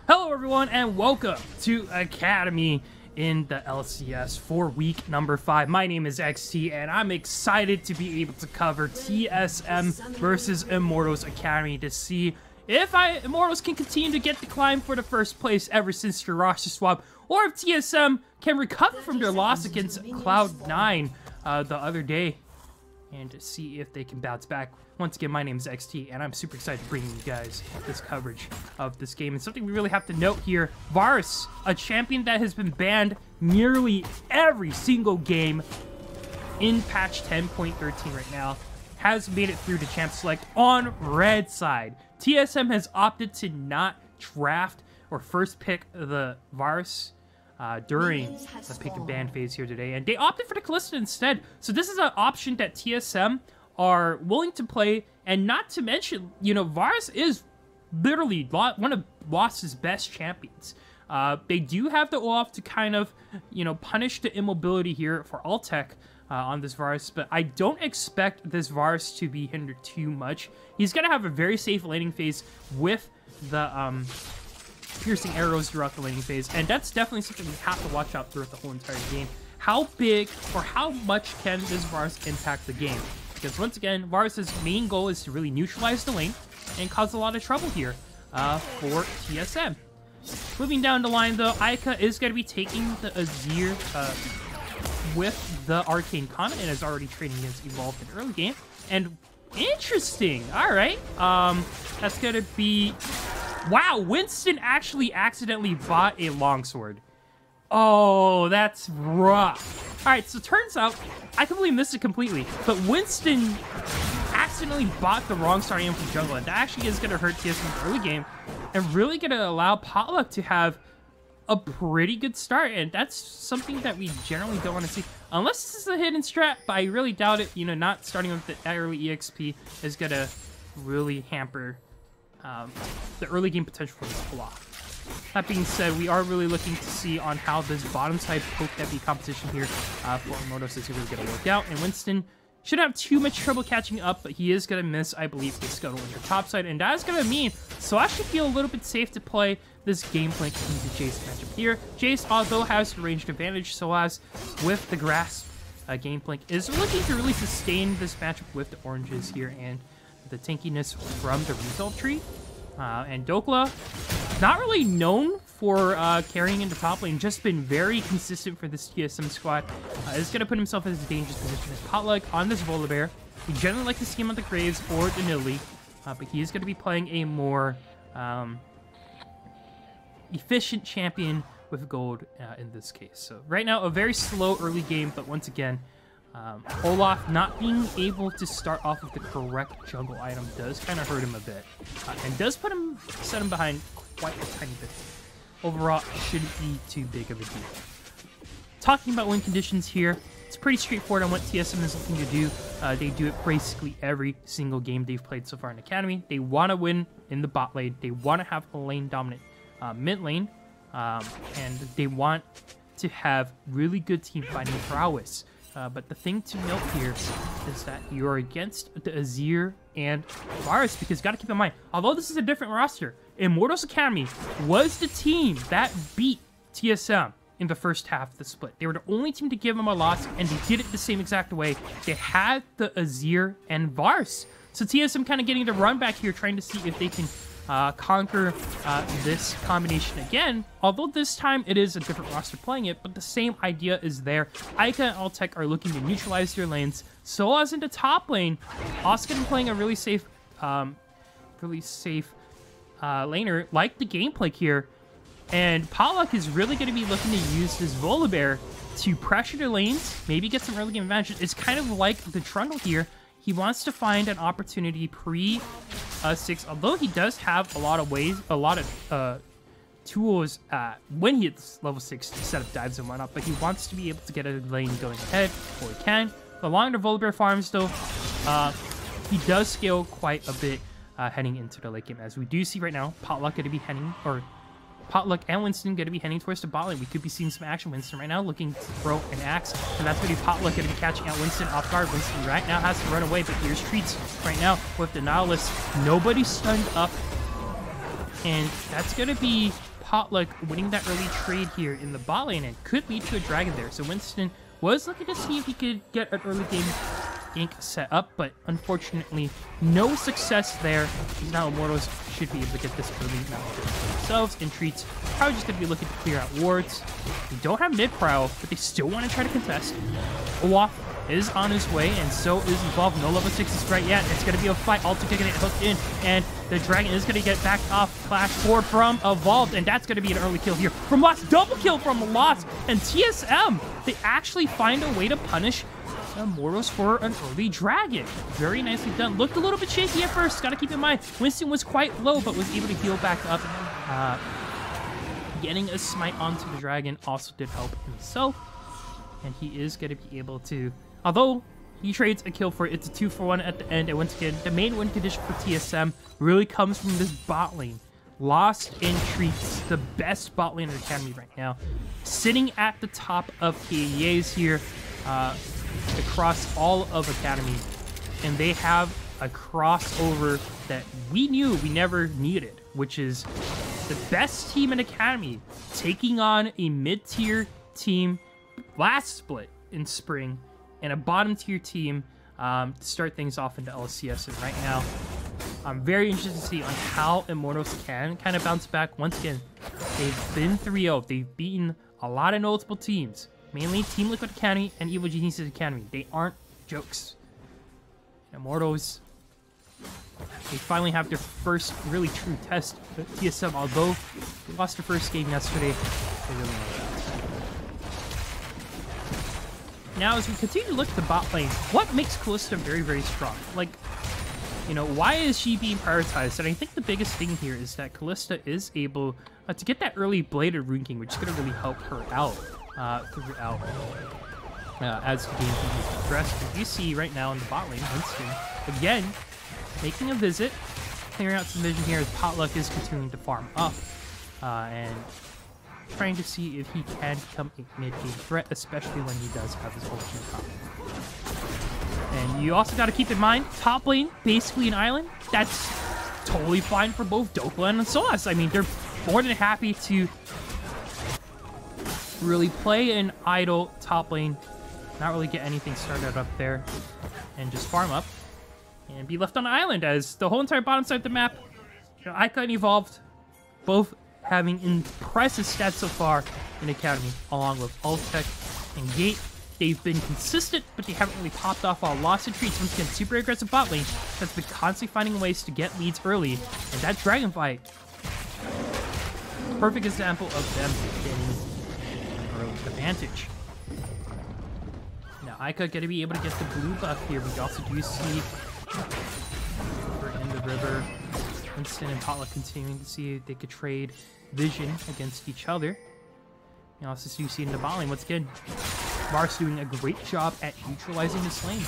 Hello everyone and welcome to Academy in the LCS for week number 5. My name is XT and I'm excited to be able to cover TSM versus Immortals Academy to see if Immortals can continue to get the climb for the first place ever since the roster swap, or if TSM can recover from their loss against Cloud9 the other day and to see if they can bounce back. Once again, my name is XT, and I'm super excited to bring you guys this coverage of this game. And something we really have to note here, Varus, a champion that has been banned nearly every single game in patch 10.13 right now, has made it through to Champ Select on red side. TSM has opted to not draft or first pick the Varus during the pick and ban phase here today, and they opted for the Kalista instead. So this is an option that TSM are willing to play, and not to mention, you know, Varus is literally one of Lost's best champions. They do have the Olaf to kind of, you know, punish the immobility here for Altec on this Varus, but I don't expect this Varus to be hindered too much. He's going to have a very safe laning phase with the piercing arrows throughout the laning phase, and that's definitely something we have to watch out throughout the whole entire game. How big or how much can this Varus impact the game? Because once again, Varus' main goal is to really neutralize the lane and cause a lot of trouble here for TSM. Moving down the line though, Aika is going to be taking the Azir with the Arcane Comet and is already trading against Evolved in early game. And interesting, alright, that's going to be... Wow, Winston actually accidentally bought a longsword. Oh, that's rough. Alright, so turns out, I completely missed it completely, but Winston accidentally bought the wrong starting item from jungle, and that actually is going to hurt TSM in the early game, and really going to allow Potluck to have a pretty good start, and that's something that we generally don't want to see. Unless this is a hidden strat, but I really doubt it. You know, not starting with the early EXP is going to really hamper the early game potential for this block. That being said, we are really looking to see on how this bottom side poke heavy competition here for Immortals is really going to work out. And Winston shouldn't have too much trouble catching up, but he is going to miss, I believe, the Scuttle in the top side. And that is going to mean Soaz should feel a little bit safe to play this game plank into Jace matchup here. Jace, although has the ranged advantage, Soaz with the Grasp game plank is looking to really sustain this matchup with the oranges here and the tankiness from the Resolve tree. And Dokla, not really known for carrying into top lane, just been very consistent for this TSM squad. Is going to put himself in a dangerous position as Potluck on this Volibear. We generally like to see him on the Graves or the Nidalee, but he is going to be playing a more efficient champion with gold in this case. So right now, a very slow early game, but once again, Olaf not being able to start off with the correct jungle item does kind of hurt him a bit, and does set him behind quite a tiny bit. Overall, it shouldn't be too big of a deal. Talking about win conditions here, it's pretty straightforward on what TSM is looking to do. They do it basically every single game they've played so far in Academy. They want to win in the bot lane. They want to have a lane dominant mid lane, and they want to have really good team fighting prowess. But the thing to note here is that you're against the Azir and Varus, because you got to keep in mind, although this is a different roster, Immortals Academy was the team that beat TSM in the first half of the split. They were the only team to give them a loss, and they did it the same exact way. They had the Azir and Varus. So TSM kind of getting the run back here, trying to see if they can conquer this combination again, although this time it is a different roster playing it, but the same idea is there. Aika and Altec are looking to neutralize their lanes. Soaz in the top lane, Oscar playing a really safe laner, like the gameplay here, and Potluck is really going to be looking to use this Volibear to pressure the lanes, maybe get some early game advantage. It's kind of like the Trundle here. He wants to find an opportunity pre-6, although he does have a lot of tools when he hits level 6 to set up dives and whatnot, but he wants to be able to get a lane going ahead before he can. The longer the Volibear farms, though, he does scale quite a bit heading into the late game, as we do see right now, Potluck going to be heading, or Potluck and Winston going to be heading towards the bot lane. We could be seeing some action. Winston right now looking to throw an axe, and that's going to be Potluck going to be catching out Winston off guard. Winston right now has to run away, but here's Treats right now with the Nihilist. Nobody stunned up, and that's going to be Potluck winning that early trade here in the bot lane, and could lead to a dragon there. So Winston was looking to see if he could get an early game gank set up, but unfortunately, no success there. Now Immortals should be able to get this early now themselves, and Treats probably just going to be looking to clear out wards. They don't have mid prowl, but they still want to try to contest. Olaf is on his way, and so is Evolve. No level 6 is right yet. It's going to be a fight. Ulti going to get hooked in, and the dragon is going to get backed off. Flash forward from Evolved, and that's going to be an early kill here from Lost. Double kill from Lost, and TSM, they actually find a way to punish Immortals for an early dragon. Very nicely done. Looked a little bit shaky at first. Got to keep in mind, Winston was quite low, but was able to heal back up. Getting a smite onto the dragon also did help himself, and he is going to be able to, although he trades a kill for it, it's a 2-for-1 at the end. And once again, the main win condition for TSM really comes from this bot lane. Lost in Treats, the best bot lane in the Academy right now, sitting at the top of KDAs here across all of Academy, and they have a crossover that we knew we never needed, which is the best team in Academy taking on a mid-tier team last split in spring, and a bottom-tier team to start things off into LCS. And right now, I'm very interested to see on how Immortals can kind of bounce back. Once again, they've been 3-0. They've beaten a lot of notable teams, mainly Team Liquid Academy and Evil Geniuses Academy. They aren't jokes. Immortals, they finally have their first really true test at TSM, although they lost their first game yesterday. They really know that. Now, as we continue to look at the bot lane, what makes Kalista very, very strong? Like, you know, why is she being prioritized? And I think the biggest thing here is that Kalista is able to get that early Bladed Rune King, which is going to really help her out throughout as the game continues to progress. But you see right now in the bot lane, Winston, again, making a visit, clearing out some vision here as Potluck is continuing to farm up, and trying to see if he can become a mid-game threat, especially when he does have his ultimate top. And you also got to keep in mind, top lane, basically an island, that's totally fine for both Dokla and Solas. I mean, they're more than happy to really play an idle top lane, not really get anything started up there, and just farm up, and be left on an island as the whole entire bottom side of the map, you know, Ica and Evolved, both having impressive stats so far in Academy, along with Ultec and Gate. They've been consistent, but they haven't really popped off while Lost in Treats. Once again, super aggressive bot lane that's been constantly finding ways to get leads early, and that dragon fight, perfect example of them getting an early advantage. Now, Ica going to be able to get the blue buff here. We also do see over in the river, Winston and Potluck continuing to see if they could trade vision against each other. You also see in the bot lane, once again, Varus doing a great job at neutralizing his lane.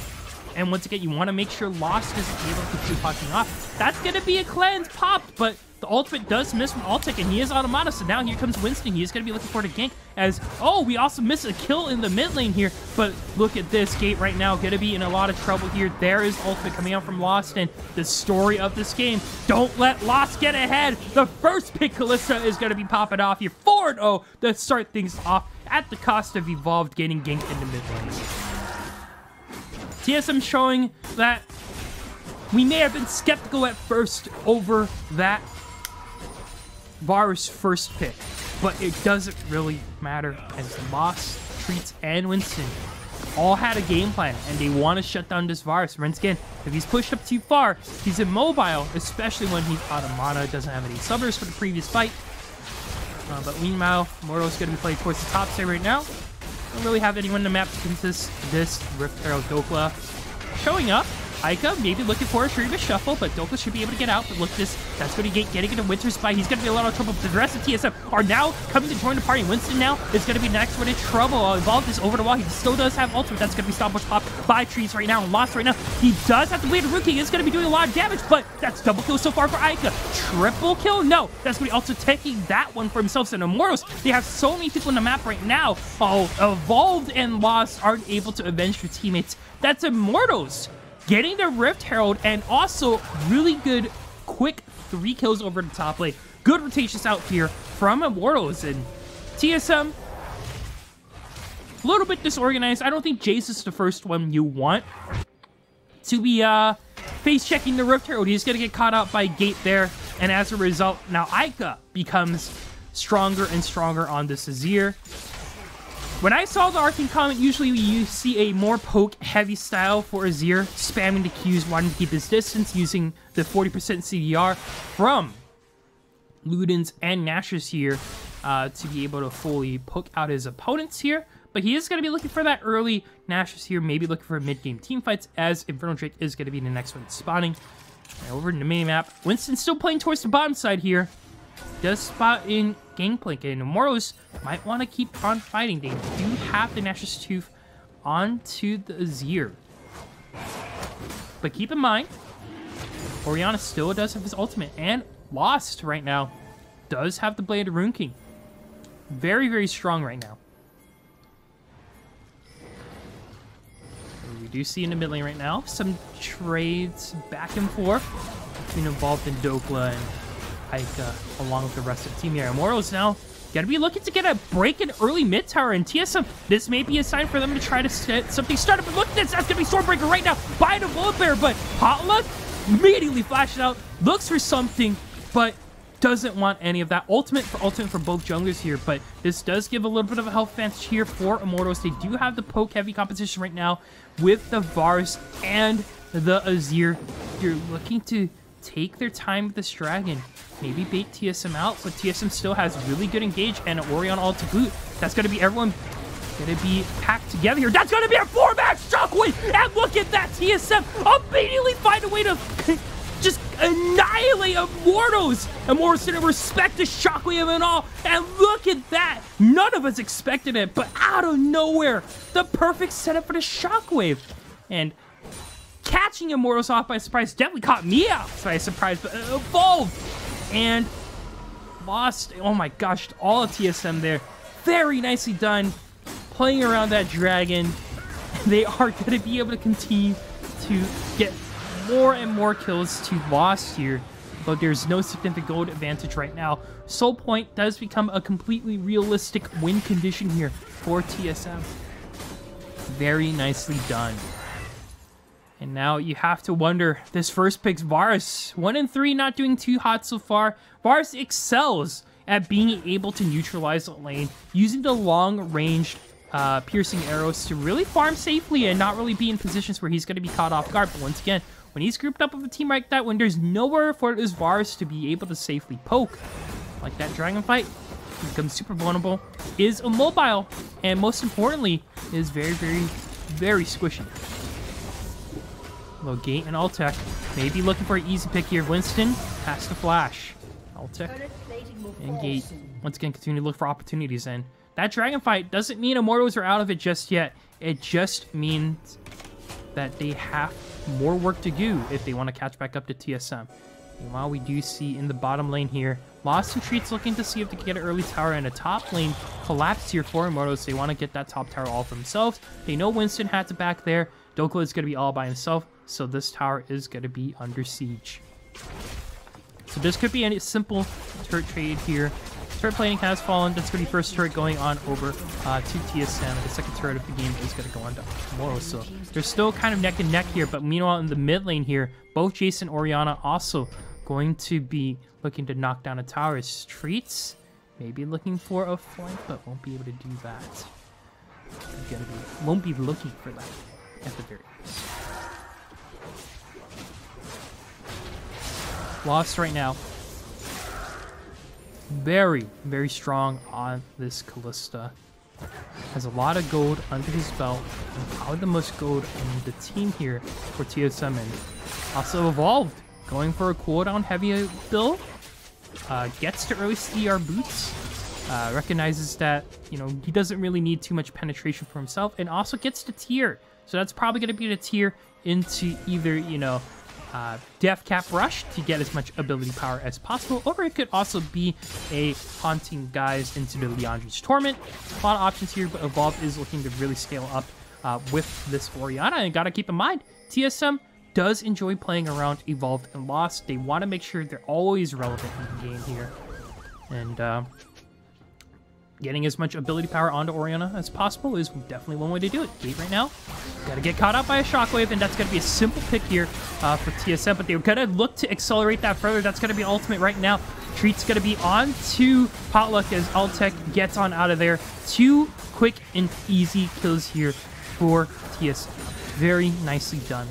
And once again, you want to make sure Lost isn't able to keep popping off. That's going to be a cleanse popped, but the ultimate does miss from Ultic, and he is automata. So now here comes Winston. He is going to be looking for the gank as, oh, we also missed a kill in the mid lane here. But look at this. Gate right now going to be in a lot of trouble here. There is ultimate coming out from Lost, and the story of this game, don't let Lost get ahead. The first pick Kalista is going to be popping off here. 4-0 to start things off at the cost of Evolved getting ganked in the mid lane. TSM showing that we may have been skeptical at first over that Varus first pick, but it doesn't really matter as Lost, Treats, and Winston all had a game plan, and they want to shut down this Varus. Once again, if he's pushed up too far, he's immobile, especially when he's automata, doesn't have any subbers for the previous fight. But meanwhile, Immortals going to be playing towards the top side right now. Don't really have anyone in the map to contest this Rift Herald Dokla showing up. Ica maybe looking for a Shuriba Shuffle, but Dokla should be able to get out. But look, that's going to get getting into Winter Spy. He's going to be a lot of trouble. The rest of TSM are now coming to join the party. Winston now is going to be next one in trouble. Evolved is over the wall. He still does have ultimate. That's going to be stopwatch pop by Trees right now and Lost right now. He does have to bleed a Rookie. It's going to be doing a lot of damage, but that's double kill so far for Ica. Triple kill? No. That's going to be also taking that one for himself. And Immortals, they have so many people in the map right now. Oh, Evolved and Lost aren't able to avenge their teammates. That's Immortals getting the Rift Herald, and also really good quick 3 kills over the top lane. Good rotations out here from Immortals, and TSM, a little bit disorganized. I don't think Jace is the first one you want to be face-checking the Rift Herald. He's going to get caught out by Gate there, and as a result, now Aika becomes stronger and stronger on this Azir. When I saw the Arcane comment, usually you see a more poke-heavy style for Azir, spamming the Qs, wanting to keep his distance, using the 40% CDR from Ludens and Nashors here to be able to fully poke out his opponents here. But he is going to be looking for that early Nashors here, maybe looking for mid-game team fights, as Infernal Drake is going to be the next one spawning. And over in the mini-map, Winston's still playing towards the bottom side here. Does spot in Gangplank, and Immortals might want to keep on fighting. They do have the Nashor's Tooth onto the Azir. But keep in mind, Orianna still does have his ultimate, and Lost right now does have the Blade of Rune King. Very, very strong right now. We do see in the mid lane right now some trades back and forth between Evolved and Dokla and Aika, along with the rest of the team here. Immortals now gotta be looking to get a break in early mid tower, and TSM, this may be a sign for them to try to set something started. But look at this, that's gonna be Stormbreaker right now by the Volibear, but Potluck immediately flashes out, looks for something, but doesn't want any of that. Ultimate for both junglers here, but this does give a little bit of a health advantage here for Immortals. They do have the poke heavy competition right now with the Varus and the Azir. You're looking to take their time with this dragon, maybe bait TSM out, but TSM still has really good engage and an Orion all to boot. That's going to be everyone going to be packed together here. That's going to be a 4-max Shockwave, and look at that, TSM immediately find a way to just annihilate Immortals. Immortals didn't respect the Shockwave and all, and look at that. None of us expected it, but out of nowhere, the perfect setup for the Shockwave. And catching Immortals off by surprise definitely caught me out by surprise, but Evolved and Lost. Oh my gosh, all of TSM there. Very nicely done, playing around that dragon. They are going to be able to continue to get more and more kills to Lost here, but there's no significant gold advantage right now. Soul Point does become a completely realistic win condition here for TSM. Very nicely done. And now you have to wonder, this first pick's Varus. 1 and 3, not doing too hot so far. Varus excels at being able to neutralize the lane, using the long-range piercing arrows to really farm safely and not really be in positions where he's going to be caught off guard. But once again, when he's grouped up with a team like that, when there's nowhere for this Varus to be able to safely poke, like that dragon fight, he becomes super vulnerable, is immobile, and most importantly, is very, very, very squishy. Low Gate and Ultec may be looking for an easy pick here. Winston has to flash. Ultec and Gate once again continue to look for opportunities, and that dragon fight doesn't mean Immortals are out of it just yet. It just means that they have more work to do if they want to catch back up to TSM. Meanwhile, we do see in the bottom lane here, Lost and Treats looking to see if they can get an early tower, and a top lane collapse here for Immortals. They want to get that top tower all for themselves. They know Winston had to back there. Dokla is going to be all by himself, so this tower is going to be under siege. So this could be a simple turret trade here. Turret plating has fallen. That's going to be first turret going on over to TSM. The second turret of the game is going to go on to Immortals. So they're still kind of neck and neck here, but meanwhile in the mid lane here, both Jace and Orianna also going to be looking to knock down a tower. Treats maybe looking for a flank, but won't be able to do that. Won't be looking for that at the very least. Lost right now. Very, very strong on this Kalista. Has a lot of gold under his belt, and probably the most gold in the team here for TSM. And also Evolved, going for a cooldown heavy build. Gets to early CDR boots. Recognizes that, you know, he doesn't really need too much penetration for himself, and also gets to tier. So that's probably going to be the tier into either, you know, Death Cap Rush to get as much ability power as possible, or it could also be a haunting guys into the Liandry's Torment. A lot of options here, but Evolved is looking to really scale up with this Orianna, and gotta keep in mind, TSM does enjoy playing around Evolved and Lost. They want to make sure they're always relevant in the game here. And getting as much ability power onto Orianna as possible is definitely one way to do it. Gate right now, gotta get caught up by a Shockwave, and that's gonna be a simple pick here for TSM, but they're gonna look to accelerate that further. That's gonna be ultimate right now. Treat's gonna be on to Potluck as Altec gets on out of there. 2 quick and easy kills here for TSM. Very nicely done.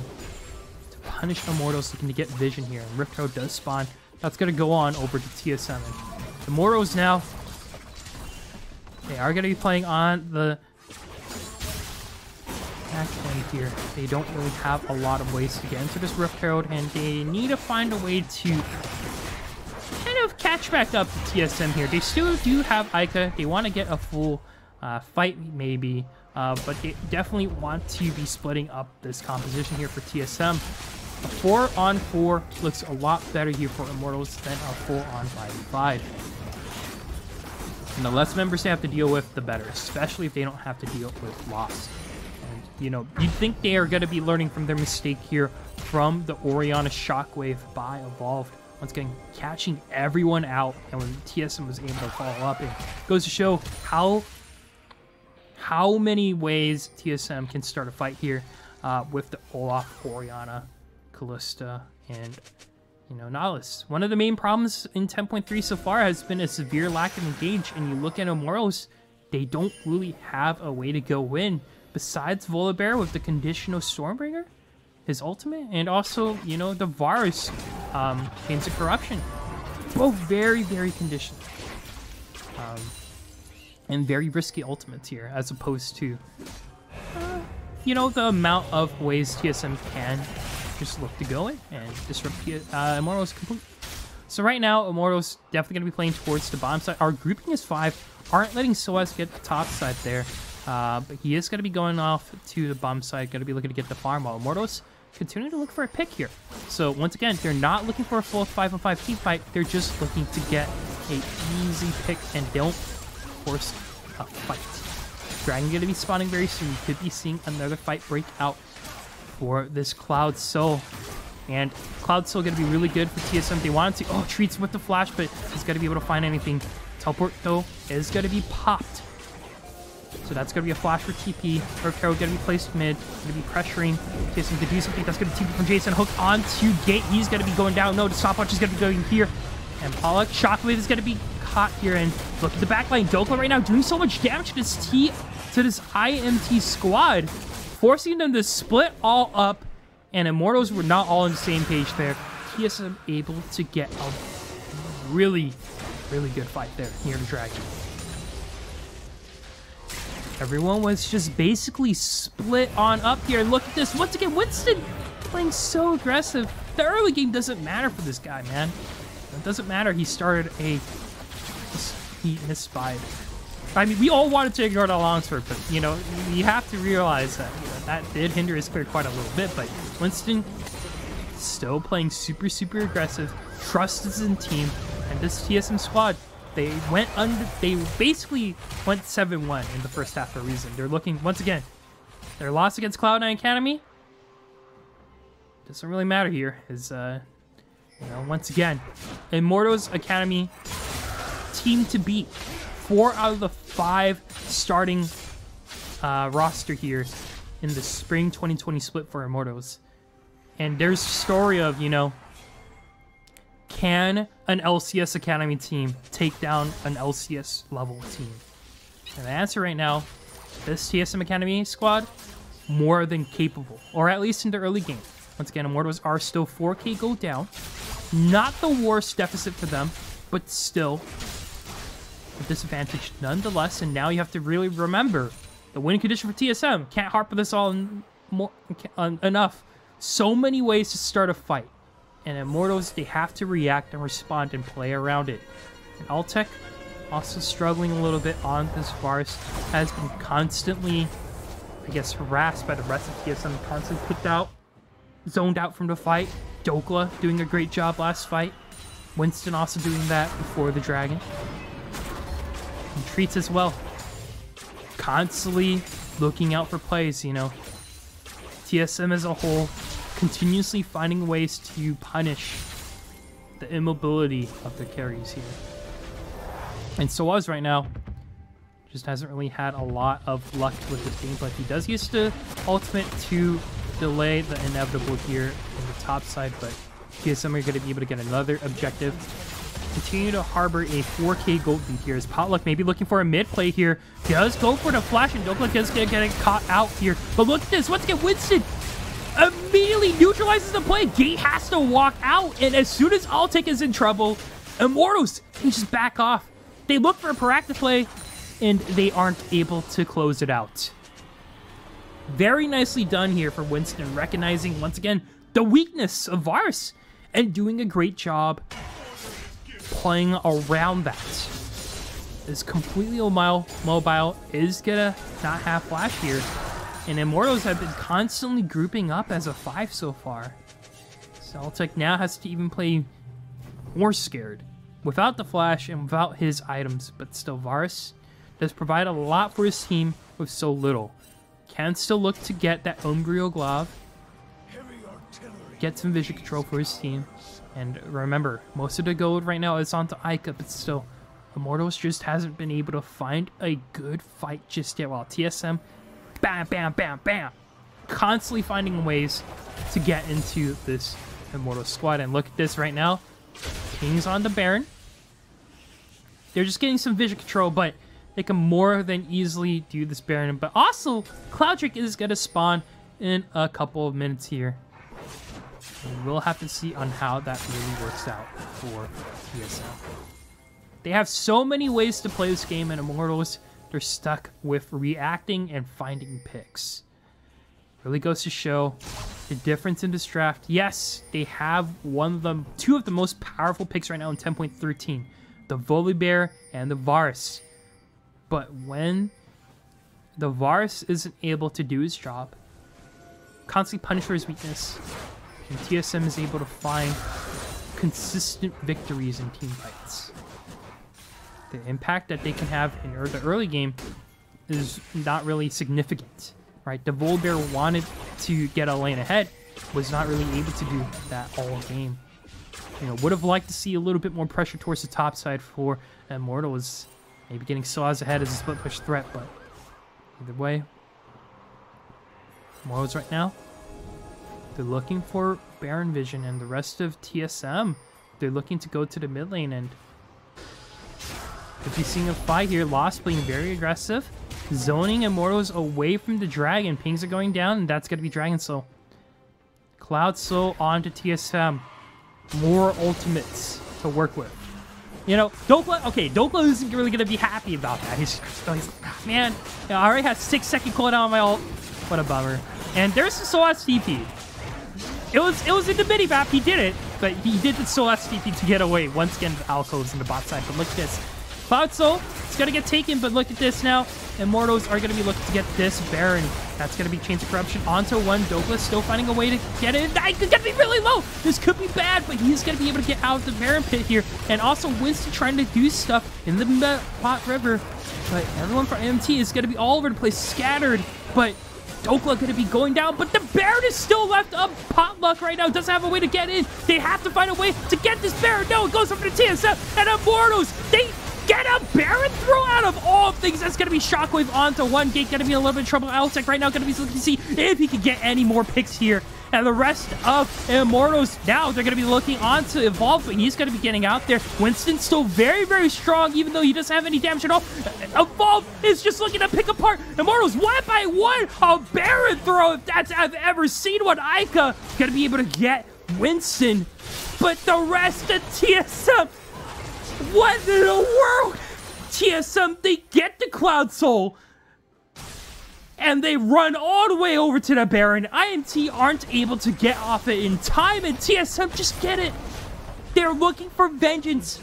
To punish Immortals looking to get vision here, and Rift Herald does spawn. That's gonna go on over to TSM. And Immortals now, they are going to be playing on the back lane here. They don't really have a lot of ways to get into this Rift Herald, and they need to find a way to kind of catch back up to TSM here. They still do have Ica. They want to get a full fight maybe, but they definitely want to be splitting up this composition here for TSM. A 4-on-4 looks a lot better here for Immortals than a 4-on-5-5. And the less members they have to deal with, the better, especially if they don't have to deal with loss. And, you know, you'd think they are going to be learning from their mistake here from the Orianna Shockwave by Evolved. Once again, catching everyone out, and when TSM was able to follow up, it goes to show how many ways TSM can start a fight here with the Olaf, Orianna, Kalista, and Nautilus. One of the main problems in 10.3 so far has been a severe lack of engage, and you look at Immortals, they don't really have a way to go in besides Volibear with the conditional Stormbringer, his ultimate, and also, the Varus Chains of Corruption. Both very, very conditional. And very risky ultimates here, as opposed to, the amount of ways TSM can just look to go in and disrupt Immortals completely. So right now, Immortals definitely going to be playing towards the bottom side. Our grouping is 5. Aren't letting Soaz get the top side there. But he is going to be going off to the bottom side. Going to be looking to get the farm, while Immortals continue to look for a pick here. So once again, they're not looking for a full 5-on-5 team fight. They're just looking to get an easy pick and don't force a fight. Dragon going to be spawning very soon. You could be seeing another fight break out for this Cloud Soul. And Cloud Soul going to be really good for TSM. They wanted to... Oh, Treats with the flash, but he's got to be able to find anything. Teleport, though, is going to be popped. So that's going to be a flash for TP. Rift Herald going to be placed mid. Going to be pressuring TSM to do something. That's going to TP from Jason. Hook onto Gate. He's going to be going down. No, the stopwatch is going to be going here. And Pollock, Shockwave is going to be caught here. And look at the backline. Dokla right now doing so much damage to this IMT squad, forcing them to split all up, and Immortals were not all on the same page there. TSM able to get a really, really good fight there near the Dragon. Everyone was just basically split on up here. And look at this. Once again, Winston playing so aggressive. The early game doesn't matter for this guy, man. It doesn't matter. He started he misspied. I mean, we all wanted to ignore the longsword, but, you have to realize that that did hinder his clear quite a little bit. But Winston still playing super, super aggressive, trusts his team, and this TSM squad, they basically went 7-1 in the first half for a reason. They're looking, once again, their loss against Cloud9 Academy doesn't really matter here, is, once again, Immortals Academy team to beat. 4 out of the 5 starting roster here in the spring 2020 split for Immortals. And there's a story of, can an LCS Academy team take down an LCS level team? And the answer right now, this TSM Academy squad, more than capable. Or at least in the early game. Once again, Immortals are still 4K go down. Not the worst deficit for them, but still a disadvantage nonetheless. And now you have to really remember the win condition for TSM. Can't harp on this all enough. So many ways to start a fight. And Immortals, they have to react and respond and play around it. And Altec also struggling a little bit on this Varus. Has been constantly, I guess, harassed by the rest of TSM. Constantly put out, zoned out from the fight. Dokla doing a great job last fight. Winston also doing that before the Dragon. And Treats as well. Constantly looking out for plays, TSM as a whole continuously finding ways to punish the immobility of their carries here. And Soaz right now just hasn't really had a lot of luck with this gameplay. He does use the ultimate to delay the inevitable here in the top side, but TSM are going to be able to get another objective. Continue to harbor a 4k gold lead here as Potluck maybe looking for a mid play here. Does go for the flash, and Dokla is going to get caught out here. But look at this. Once again, Winston immediately neutralizes the play. Gate has to walk out, and as soon as Altic is in trouble, Immortals can just back off. They look for a proactive play, and they aren't able to close it out. Very nicely done here for Winston, recognizing once again the weakness of Varus and doing a great job playing around that. Is completely mobile, is gonna not have flash here, and Immortals have been constantly grouping up as a 5 so far. Celtic now has to even play more scared without the flash and without his items, but still Varus does provide a lot for his team with so little. Can still look to get that Umbrio Glove, get some vision control for his team. And remember, most of the gold right now is onto Ica, but still, Immortals just hasn't been able to find a good fight just yet, while TSM, bam, bam, bam, bam, constantly finding ways to get into this Immortals squad. And look at this right now. King's on the Baron. They're just getting some vision control, but they can more than easily do this Baron. But also, Cloudric is going to spawn in a couple of minutes here. And we'll have to see on how that really works out for TSM. They have so many ways to play this game, and Immortals, they're stuck with reacting and finding picks. Really goes to show the difference in this draft. Yes, they have two of the most powerful picks right now in 10.13. The Volibear and the Varus. But when the Varus isn't able to do his job, constantly punish for his weakness, and TSM is able to find consistent victories in team fights, the impact that they can have in the early game is not really significant, right? The Volibear wanted to get a lane ahead, was not really able to do that all game. You know, would have liked to see a little bit more pressure towards the top side for Immortals, maybe getting Soaz ahead as a split push threat, but either way, Immortals right now, they're looking for Baron Vision, and the rest of TSM, they're looking to go to the mid lane, and if you're seeing a fight here, Lost being very aggressive, zoning Immortals away from the Dragon. Pings are going down, and that's going to be Dragon Soul. Cloud Soul onto TSM. More ultimates to work with. You know, Dokla isn't really going to be happy about that. He's like, man, I already had 6-second cooldown on my ult. What a bummer. And there's the Soaz TP. It was in the mini map, he did it, but he did the Soaz TP to get away. Once again, the alcoves in the bot side, but look at this. Cloud Soul, it's going to get taken, but look at this now. Immortals are going to be looking to get this Baron. That's going to be Chains of Corruption onto one. Douglas still finding a way to get it. It's going to be really low. This could be bad, but he's going to be able to get out of the Baron pit here. And also Winston trying to do stuff in the Pot River. But everyone from MT is going to be all over the place, scattered. But Dokla going to be going down, but the Baron is still left up. Potluck right now doesn't have a way to get in. They have to find a way to get this Baron. No, it goes over to TSM and Immortals. They get a Baron throw out of all things. That's going to be Shockwave onto one. Gate going to be in a little bit of trouble. Altec right now going to be looking to see if he can get any more picks here. And the rest of Immortals now, they're going to be looking on to Evolve, but he's going to be getting out there. Winston's still very, very strong, even though he doesn't have any damage at all. Evolve is just looking to pick apart Immortals one by one. A Baron throw, if that's I've ever seen one. Ica going to be able to get Winston, but the rest of TSM, what in the world? TSM, they get the Cloud Soul, and they run all the way over to the Baron. INT aren't able to get off it in time, and TSM just get it. They're looking for vengeance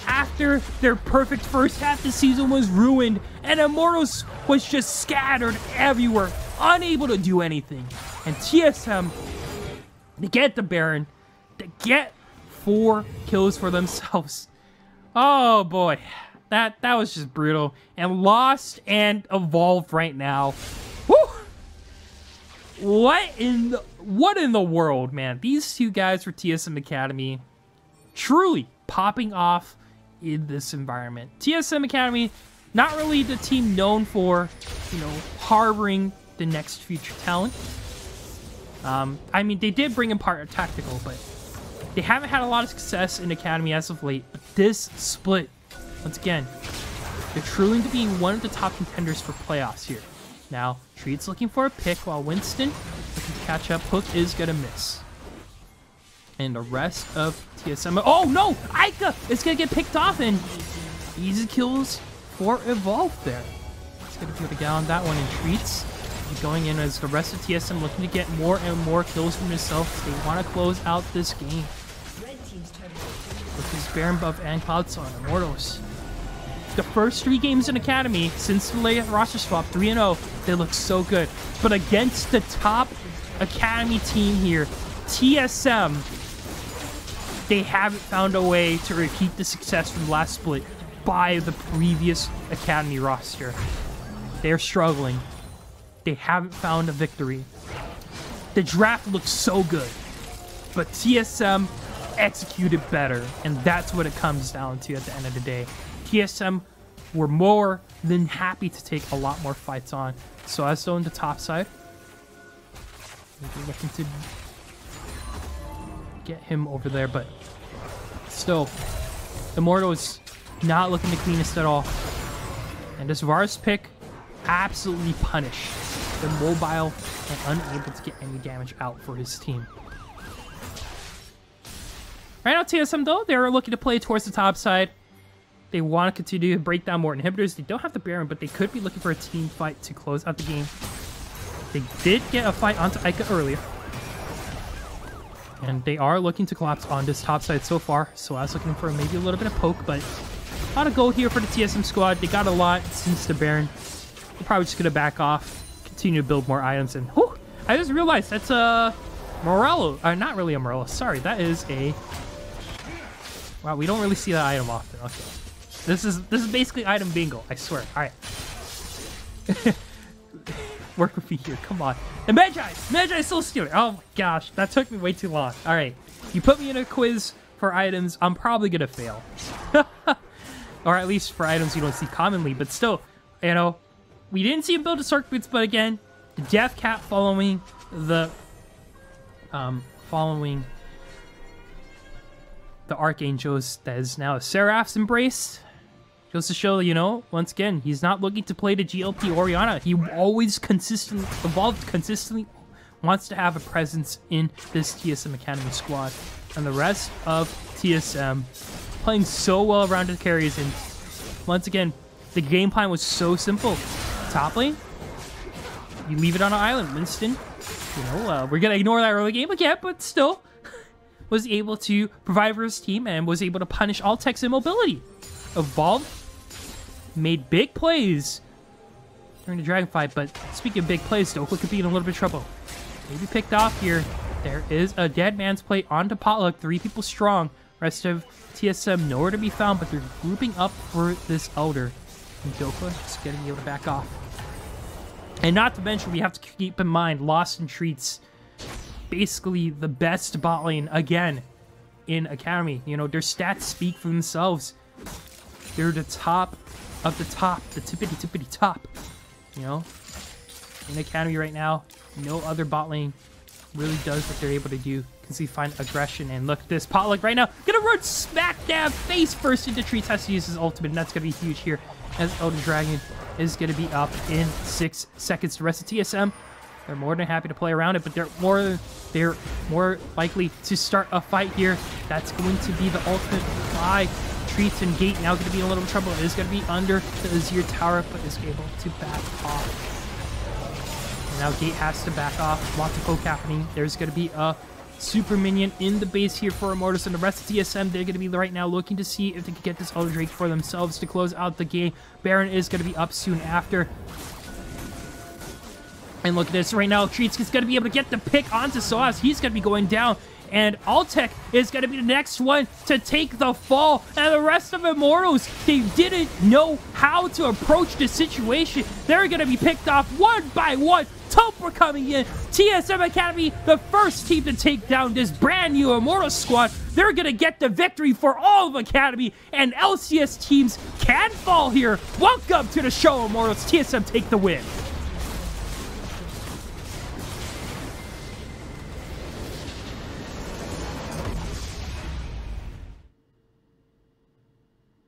after their perfect first half of the season was ruined, and Immortals was just scattered everywhere, unable to do anything. And TSM, they get the Baron, they get 4 kills for themselves. Oh boy, that was just brutal. And Lost and Evolved right now. Woo! What in the world, man? These two guys for TSM Academy truly popping off in this environment. TSM Academy, not really the team known for, you know, harboring the next future talent. I mean, they did bring in part tactical, but they haven't had a lot of success in Academy as of late. But this split, once again, they're truly to be one of the top contenders for playoffs here. Now, Treat's looking for a pick while Winston looking to catch up. Hook is going to miss. And the rest of TSM... Oh, no! Aika is going to get picked off, and easy kills for Evolve there. He's going to be able to get on that one, and Treats going in as the rest of TSM looking to get more and more kills from themselves. They want to close out this game. With his Baron buff and Cloudson, Immortals. The first 3 games in Academy since the late roster swap, 3-0, they look so good. But against the top Academy team here, TSM, they haven't found a way to repeat the success from last split by the previous Academy roster. They're struggling. They haven't found a victory. The draft looks so good, but TSM executed better, and that's what it comes down to at the end of the day. TSM were more than happy to take a lot more fights on. So as though in the top side, we're looking to get him over there, but still, Immortals not looking the cleanest at all. And this Varus pick absolutely punished. They're mobile and unable to get any damage out for his team. Right now, TSM though, they're looking to play towards the top side. They want to continue to break down more inhibitors. They don't have the Baron, but they could be looking for a team fight to close out the game. They did get a fight onto Aika earlier. And they are looking to collapse on this top side so far. So I was looking for maybe a little bit of poke, but a lot of gold here for the TSM squad. They got a lot since the Baron. They're probably just going to back off, continue to build more items. And whew, I just realized that's a Morello. Not really a Morello. Sorry, that is a... Wow, we don't really see that item often. Okay. This is basically item bingo, I swear. Alright. Work with me here, come on. And Magi's still stealing. Oh my gosh, that took me way too long. Alright. You put me in a quiz for items, I'm probably gonna fail. Or at least for items you don't see commonly, but still, you know, we didn't see him build a Cirque Boots, but again, the Death Cat following the Archangels, that is now a Seraph's Embrace. Goes to show, you know, once again, he's not looking to play the GLP Orianna. He always consistently wants to have a presence in this TSM Academy squad. And the rest of TSM playing so well around the carries. And once again, the game plan was so simple. Top lane, you leave it on an island. Winston, you know, we're going to ignore that early game again, but still was able to provide for his team and was able to punish all Tech's immobility. Evolve made big plays during the dragon fight, but speaking of big plays, Stokeland could be in a little bit of trouble. Maybe picked off here. There is a dead man's plate onto Potluck, 3 people strong. Rest of TSM nowhere to be found, but they're grouping up for this Elder. And Dokla is going to be able to back off. And not to mention, we have to keep in mind, Lost in Treats, basically the best bot lane again in Academy. You know, their stats speak for themselves. They're the top of the top, the tippity top. You know, in Academy right now, no other bot lane really does what they're able to do. You can see find aggression, and look at this Potluck right now, gonna run smack dab face first into Treats, has to use his ultimate, and that's gonna be huge here as Elder Dragon is gonna be up in 6 seconds. The rest of TSM, they're more than happy to play around it, but they're more likely to start a fight here. That's going to be the ultimate by Treats, and Gate now going to be in a little trouble. It is going to be under the Azir Tower, but is able to back off. And now Gate has to back off. Lots of poke happening. There's going to be a super minion in the base here for Immortals, and the rest of TSM, they're going to be right now looking to see if they can get this Elder Drake for themselves to close out the game. Baron is going to be up soon after. And look at this right now. Treats is going to be able to get the pick onto Soaz. He's going to be going down. And Altec is going to be the next one to take the fall. And the rest of Immortals, they didn't know how to approach the situation. They're going to be picked off one by one. Taupe coming in. TSM Academy, the first team to take down this brand new Immortals squad. They're going to get the victory for all of Academy, and LCS teams can fall here. Welcome to the show, Immortals. TSM take the win.